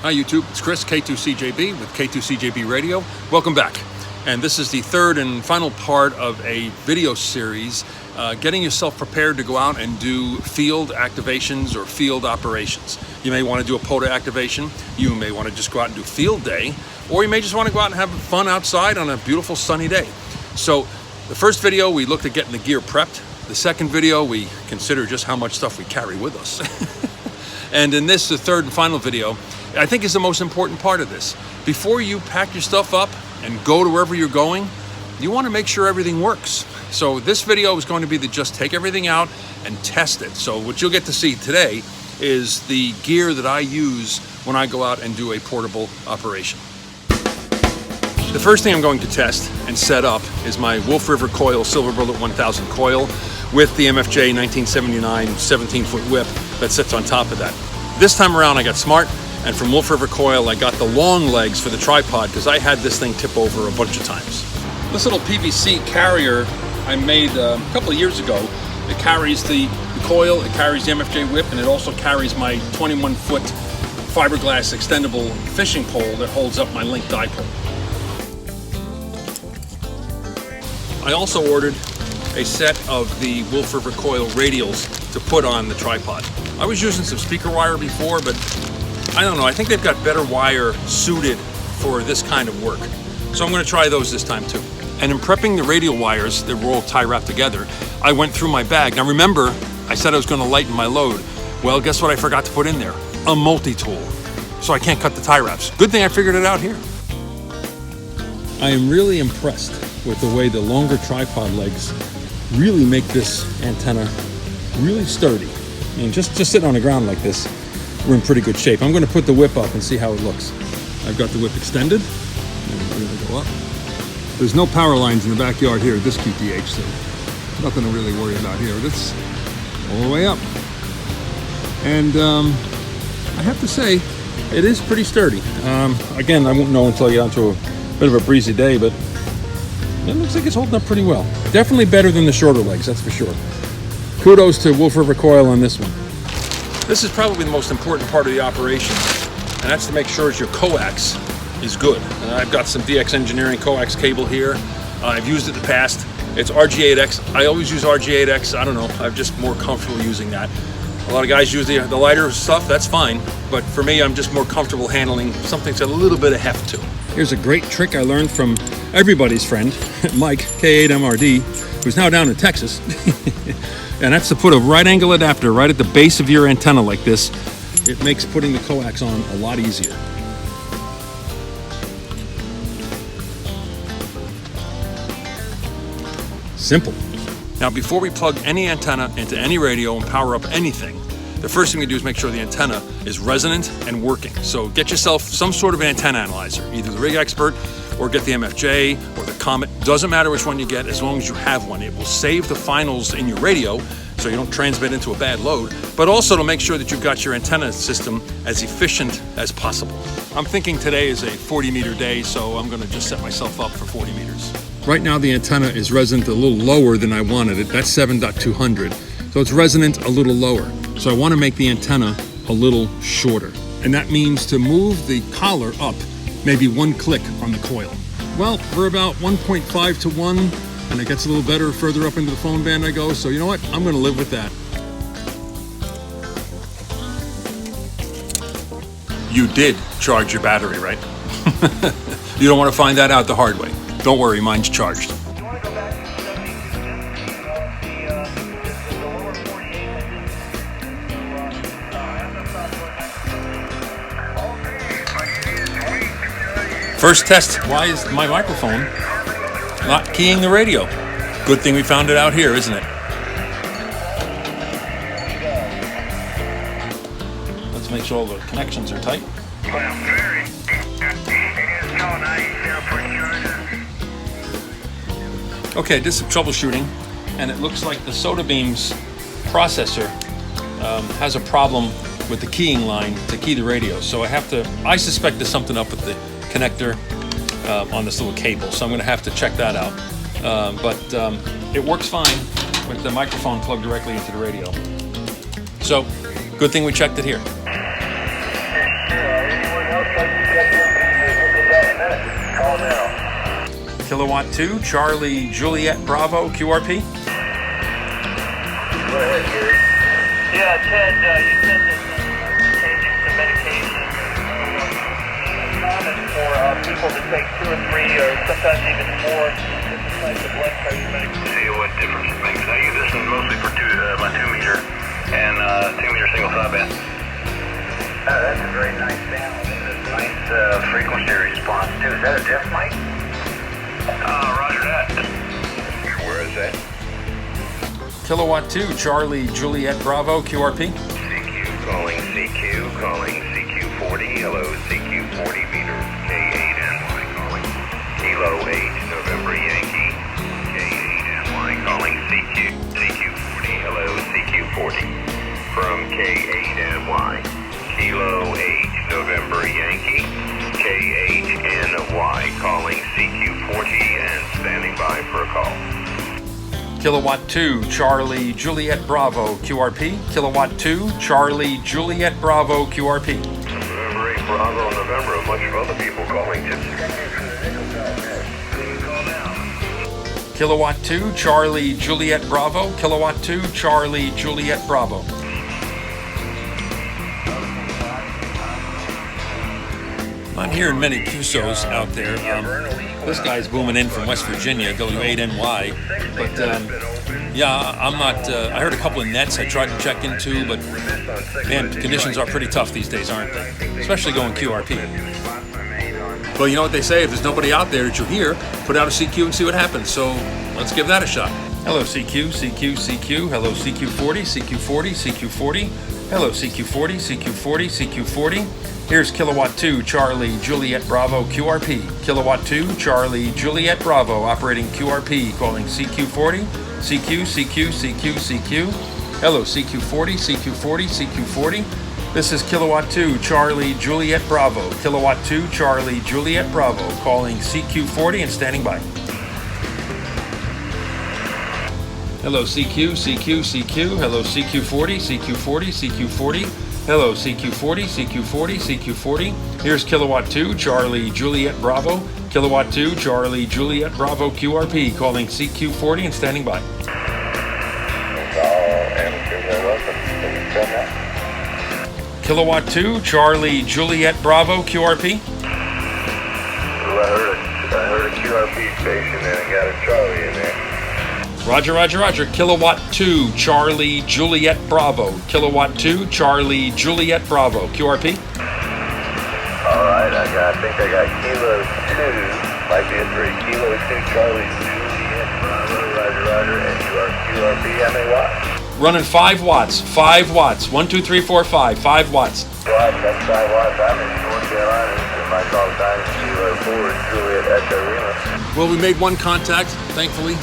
Hi YouTube, it's Chris, K2CJB with K2CJB Radio. Welcome back. And this is the third and final part of a video series getting yourself prepared to go out and do field activations or field operations. You may want to do a POTA activation, you may want to just go out and do field day, or you may just want to go out and have fun outside on a beautiful sunny day. So the first video we looked at getting the gear prepped. The second video we consider just how much stuff we carry with us. And in this, the third and final video, I think is the most important part of this. Before you pack your stuff up and go to wherever you're going, you want to make sure everything works. So this video is going to be to just take everything out and test it. So what you'll get to see today is the gear that I use when I go out and do a portable operation. The first thing I'm going to test and set up is my Wolf River Coil Silver Bullet 1000 coil with the MFJ 1979 17-foot whip that sits on top of that. This time around I got smart, and from Wolf River Coil I got the long legs for the tripod because I had this thing tip over a bunch of times. This little PVC carrier I made a couple of years ago. It carries the coil, it carries the MFJ whip, and it also carries my 21-foot fiberglass extendable fishing pole that holds up my link dipole. I also ordered a set of the Wolf River Coil radials to put on the tripod. I was using some speaker wire before, but I don't know, I think they've got better wire suited for this kind of work. So I'm going to try those this time too. And in prepping the radial wires that were all tie wrapped together, I went through my bag. Now remember, I said I was going to lighten my load. Well, guess what I forgot to put in there? A multi-tool. So I can't cut the tie wraps. Good thing I figured it out here. I am really impressed with the way the longer tripod legs really make this antenna really sturdy. I mean, just sitting on the ground like this, we're in pretty good shape. I'm going to put the whip up and see how it looks. I've got the whip extended. And we're going to go up. There's no power lines in the backyard here at this QTH, so nothing to really worry about here. It's all the way up. And I have to say, it is pretty sturdy. Again, I won't know until you get onto a bit of a breezy day, but it looks like it's holding up pretty well. Definitely better than the shorter legs, that's for sure. Kudos to Wolf River Coil on this one. This is probably the most important part of the operation, and that's to make sure your coax is good. I've got some DX Engineering coax cable here. I've used it in the past. It's RG8X. I always use RG8X. I don't know, I'm just more comfortable using that. A lot of guys use the lighter stuff, that's fine. But for me, I'm just more comfortable handling something that's a little bit of heft to. Here's a great trick I learned from everybody's friend, Mike, K8MRD, who's now down in Texas. And that's to put a right angle adapter right at the base of your antenna like this. It makes putting the coax on a lot easier. Simple. Now, before we plug any antenna into any radio and power up anything, the first thing we do is make sure the antenna is resonant and working. So get yourself some sort of antenna analyzer, either the Rig Expert or get the MFJ or the Comet. Doesn't matter which one you get, as long as you have one. It will save the finals in your radio so you don't transmit into a bad load, but also to make sure that you've got your antenna system as efficient as possible. I'm thinking today is a 40-meter day, so I'm going to just set myself up for 40 meters. Right now the antenna is resonant a little lower than I wanted it. That's 7.200. So it's resonant a little lower. So I want to make the antenna a little shorter. And that means to move the collar up maybe one click on the coil. Well, we're about 1.5 to 1, and it gets a little better further up into the phone band I go. So you know what? I'm going to live with that. You did charge your battery, right? You don't want to find that out the hard way. Don't worry, mine's charged. You want to go back to 70% of the lower 48 engines. First test, why is my microphone not keying the radio? Good thing we found it out here, isn't it? Let's make sure all the connections are tight. Okay, did some troubleshooting, and it looks like the Soda Beam's processor has a problem with the keying line to key the radio. So I suspect there's something up with the connector on this little cable, so I'm going to have to check that out. But it works fine with the microphone plugged directly into the radio. So, good thing we checked it here. Anyone else Call now. Kilowatt 2, Charlie Juliet Bravo QRP. Go ahead, Gary. Yeah, Ted, you said that changing some medication is common for people to take 2 or 3 or sometimes even more different types of blood pressure medication. See what difference it makes. I use this one mostly for my 2 meter and 2 meter single sideband. That's a very nice balance. It's a nice frequency response too. Is that a diff mic? Roger that. Where is that? Kilowatt 2, Charlie Juliet Bravo QRP. CQ calling CQ40. Hello, CQ40 meter K8NY calling. Kilo 8 November Yankee. K8NY calling CQ40. Hello, CQ40 from K8NY. Kilo 8 November Yankee. K8NY calling CQ40 and standing by for a call. Kilowatt 2, Charlie Juliet Bravo QRP. Kilowatt 2, Charlie Juliet Bravo QRP. November 8 Bravo November, a bunch of other people calling too. Kilowatt 2, Charlie Juliet Bravo. Kilowatt 2, Charlie Juliet Bravo. I'm hearing many QSOs out there. This guy's booming in from West Virginia, W8NY. But yeah, I'm not. I heard a couple of nets I tried to check into, but man, conditions are pretty tough these days, aren't they? Especially going QRP. Well, you know what they say, if there's nobody out there that you hear, put out a CQ and see what happens. So let's give that a shot. Hello, CQ, CQ, CQ. Hello, CQ40, CQ40, CQ40. Hello, CQ40, CQ40, CQ40. Here's Kilowatt 2, Charlie Juliet Bravo QRP. Kilowatt 2, Charlie Juliet Bravo, operating QRP, calling CQ40, CQ, CQ, CQ, CQ. Hello, CQ40, CQ40, CQ40. This is Kilowatt 2, Charlie Juliet Bravo. Kilowatt 2, Charlie Juliet Bravo, calling CQ40 and standing by. Hello, CQ, CQ, CQ. Hello, CQ40, CQ40, CQ40. Hello, CQ40, CQ40, CQ40. Here's Kilowatt 2, Charlie Juliet Bravo. Kilowatt 2, Charlie Juliet Bravo QRP, calling CQ40 and standing by. Kilowatt 2, Charlie Juliet Bravo QRP. Well, I heard a QRP station and it got a Charlie in there. Roger, roger, roger. Kilowatt 2, Charlie Juliet Bravo. Kilowatt 2, Charlie Juliet Bravo. QRP. All right, I think I got Kilo 2, might be a 3. Kilo 2, Charlie Juliet Bravo. Roger, roger. And you are QRP. How many watts? Running 5 watts. 5 watts. 1, 2, 3, 4, 5. 5 watts. That's 5 watts. I'm in North Carolina. This is my call sign. Kilo 4, Juliet Echo Lima. Well, we made one contact, thankfully,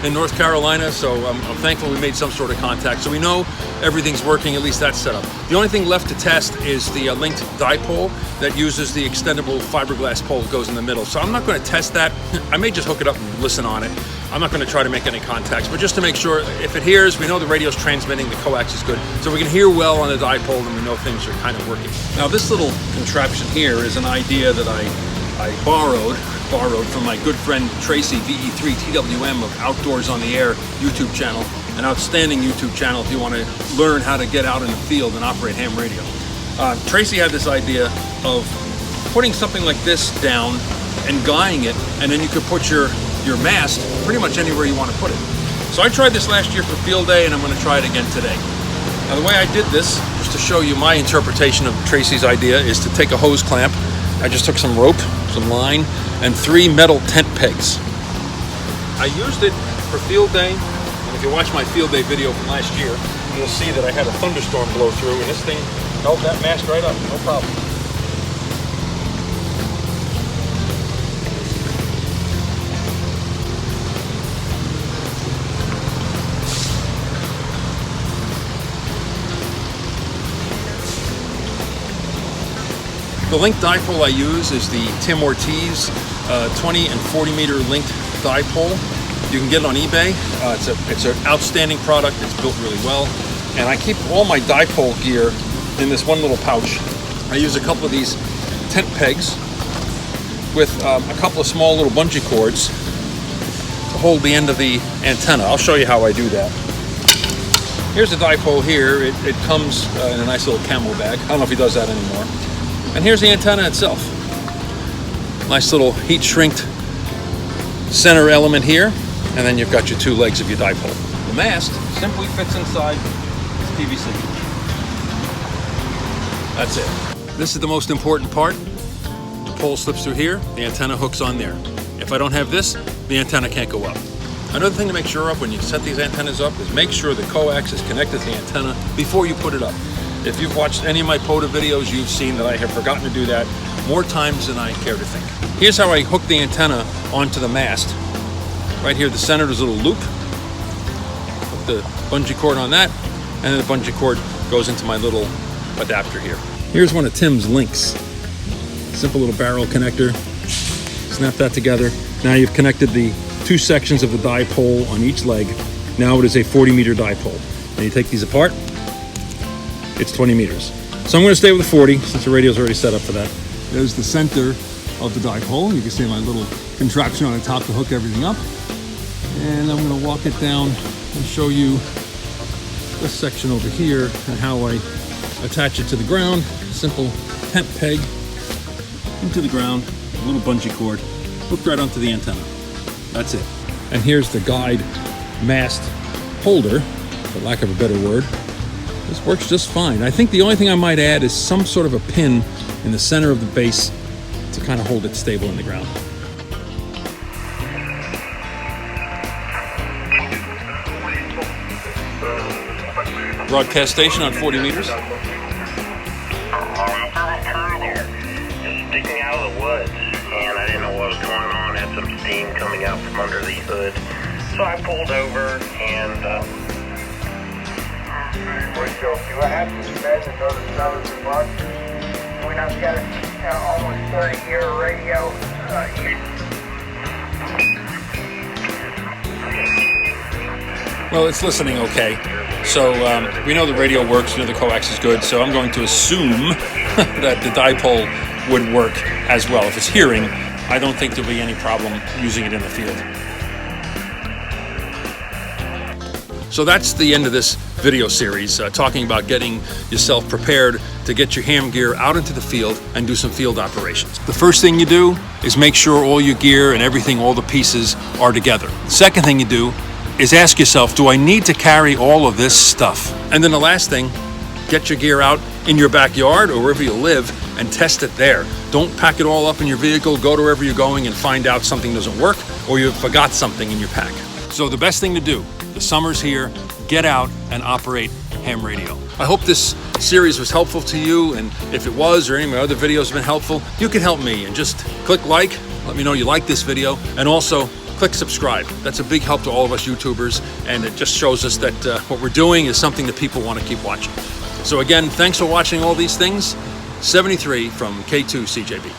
in North Carolina, so I'm thankful we made some sort of contact. So we know everything's working, at least that's set up. The only thing left to test is the linked dipole that uses the extendable fiberglass pole that goes in the middle. So I'm not going to test that. I may just hook it up and listen on it. I'm not going to try to make any contacts, but just to make sure, if it hears, we know the radio's transmitting, the coax is good. So we can hear well on the dipole and we know things are kind of working. Now this little contraption here is an idea that I borrowed from my good friend Tracy, VE3TWM of Outdoors on the Air YouTube channel, an outstanding YouTube channel if you want to learn how to get out in the field and operate ham radio. Tracy had this idea of putting something like this down and guying it, and then you could put your mast pretty much anywhere you want to put it. So I tried this last year for field day, and I'm going to try it again today. Now the way I did this, just to show you my interpretation of Tracy's idea, is to take a hose clamp. I just took some rope, some line, and 3 metal tent pegs. I used it for field day, and if you watch my field day video from last year, you'll see that I had a thunderstorm blow through, and this thing held that mast right up, no problem. The linked dipole I use is the Tim Ortiz 20 and 40 meter linked dipole. You can get it on eBay. It's an outstanding product. It's built really well. And I keep all my dipole gear in this one little pouch. I use a couple of these tent pegs with a couple of small little bungee cords to hold the end of the antenna. I'll show you how I do that. Here's the dipole here. It comes in a nice little camel bag. I don't know if he does that anymore. And here's the antenna itself. Nice little heat shrinked center element here. And then you've got your two legs of your dipole. The mast simply fits inside this PVC. That's it. This is the most important part. The pole slips through here, the antenna hooks on there. If I don't have this, the antenna can't go up. Another thing to make sure of when you set these antennas up is make sure the coax is connected to the antenna before you put it up. If you've watched any of my POTA videos, you've seen that I have forgotten to do that more times than I care to think. Here's how I hook the antenna onto the mast. Right here at the center, there's a little loop. Put the bungee cord on that, and then the bungee cord goes into my little adapter here. Here's one of Tim's links. Simple little barrel connector. Snap that together. Now you've connected the two sections of the dipole on each leg. Now it is a 40-meter dipole. And you take these apart, it's 20 meters. So I'm going to stay with the 40 since the radio's already set up for that. There's the center of the dipole. You can see my little contraption on the top to hook everything up. And I'm going to walk it down and show you this section over here and how I attach it to the ground. Simple tent peg into the ground, a little bungee cord, hooked right onto the antenna. That's it. And here's the guide mast holder, for lack of a better word. This works just fine. I think the only thing I might add is some sort of a pin in the center of the base to kind of hold it stable in the ground. Broadcast station on 40 meters. Sticking out of the woods, and I didn't know what was going on. I had some steam coming out from under the hood, so I pulled over and Where'd you go? Do I have to bed to go to Southern Vermont? When I've got a almost 30-year radio. Well, it's listening okay. So we know the radio works, we know the coax is good, so I'm going to assume that the dipole would work as well. If it's hearing, I don't think there'll be any problem using it in the field. So that's the end of this video series, talking about getting yourself prepared to get your ham gear out into the field and do some field operations. The first thing you do is make sure all your gear and everything, all the pieces are together. The second thing you do is ask yourself, do I need to carry all of this stuff? And then the last thing, get your gear out in your backyard or wherever you live and test it there. Don't pack it all up in your vehicle, go to wherever you're going and find out something doesn't work or you forgot something in your pack. So the best thing to do, the summer's here, get out and operate ham radio. I hope this series was helpful to you, and if it was or any of my other videos have been helpful, you can help me and just click like, let me know you like this video, and also click subscribe. That's a big help to all of us YouTubers, and it just shows us that what we're doing is something that people want to keep watching. So again, thanks for watching all these things. 73 from K2 CJB.